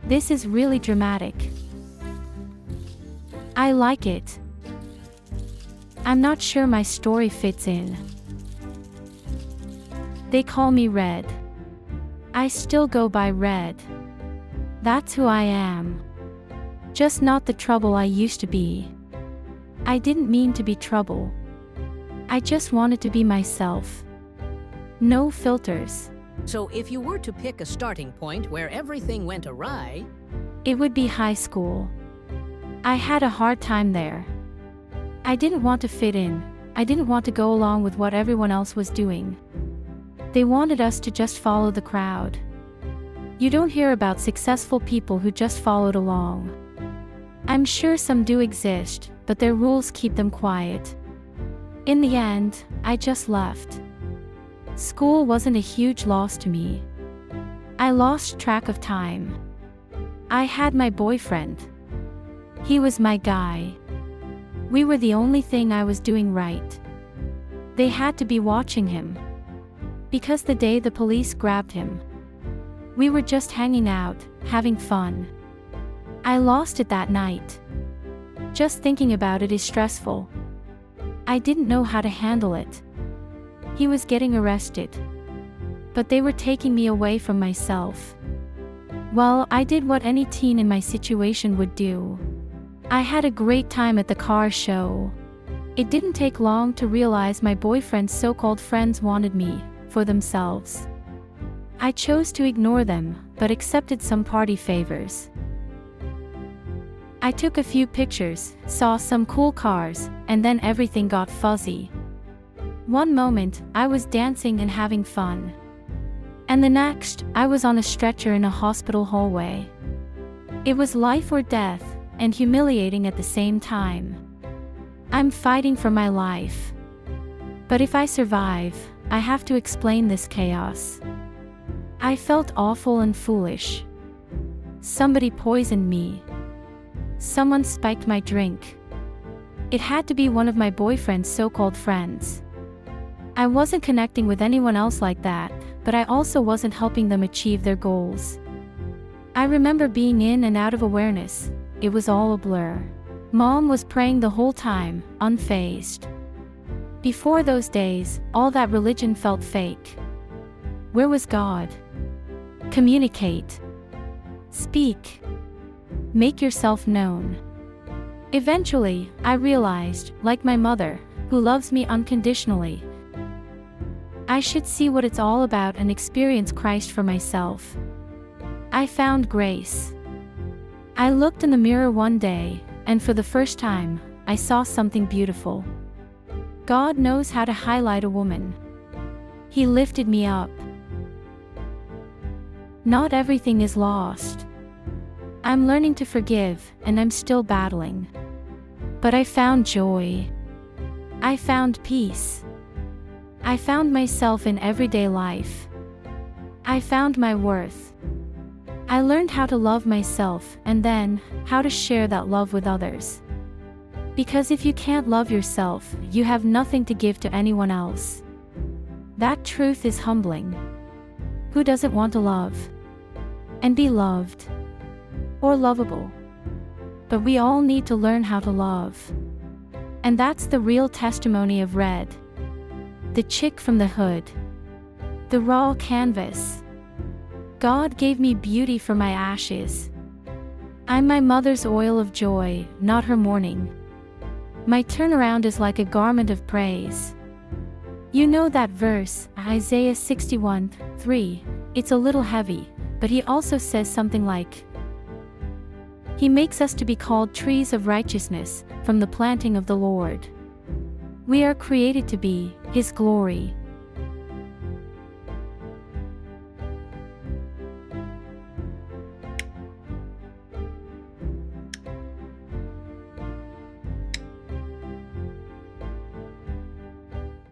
This is really dramatic. I like it. I'm not sure my story fits in. They call me Red. I still go by Red. That's who I am. Just not the trouble I used to be. I didn't mean to be trouble. I just wanted to be myself. No filters. So if you were to pick a starting point where everything went awry, It would be high school. I had a hard time there. I didn't want to fit in. I didn't want to go along with what everyone else was doing. They wanted us to just follow the crowd. You don't hear about successful people who just followed along. I'm sure some do exist, but their rules keep them quiet. In the end, I just left. School wasn't a huge loss to me. I lost track of time. I had my boyfriend. He was my guy. We were the only thing I was doing right. They had to be watching him. Because the day the police grabbed him, we were just hanging out, having fun. I lost it that night. Just thinking about it is stressful. I didn't know how to handle it. He was getting arrested. But they were taking me away from myself. Well, I did what any teen in my situation would do. I had a great time at the car show. It didn't take long to realize my boyfriend's so-called friends wanted me for themselves. I chose to ignore them, but accepted some party favors. I took a few pictures, saw some cool cars, and then everything got fuzzy. One moment, I was dancing and having fun. And the next, I was on a stretcher in a hospital hallway. It was life or death, and humiliating at the same time. I'm fighting for my life. But if I survive, I have to explain this chaos. I felt awful and foolish. Somebody poisoned me. Someone spiked my drink. It had to be one of my boyfriend's so-called friends. I wasn't connecting with anyone else like that, but I also wasn't helping them achieve their goals. I remember being in and out of awareness. It was all a blur. Mom was praying the whole time, unfazed. Before those days, all that religion felt fake. Where was God? Communicate. Speak. Make yourself known. Eventually, I realized, like my mother, who loves me unconditionally, I should see what it's all about and experience Christ for myself. I found grace. I looked in the mirror one day, and for the first time, I saw something beautiful. God knows how to highlight a woman. He lifted me up. Not everything is lost. I'm learning to forgive, and I'm still battling. But I found joy. I found peace. I found myself in everyday life. I found my worth. I learned how to love myself and then how to share that love with others. Because if you can't love yourself, you have nothing to give to anyone else. That truth is humbling. Who doesn't want to love and be loved or lovable? But we all need to learn how to love. And that's the real testimony of Red. The chick from the hood. The raw canvas. God gave me beauty for my ashes. I'm my mother's oil of joy, not her mourning. My turnaround is like a garment of praise. You know that verse, Isaiah 61:3. It's a little heavy, but he also says something like, He makes us to be called trees of righteousness, from the planting of the Lord. We are created to be His glory.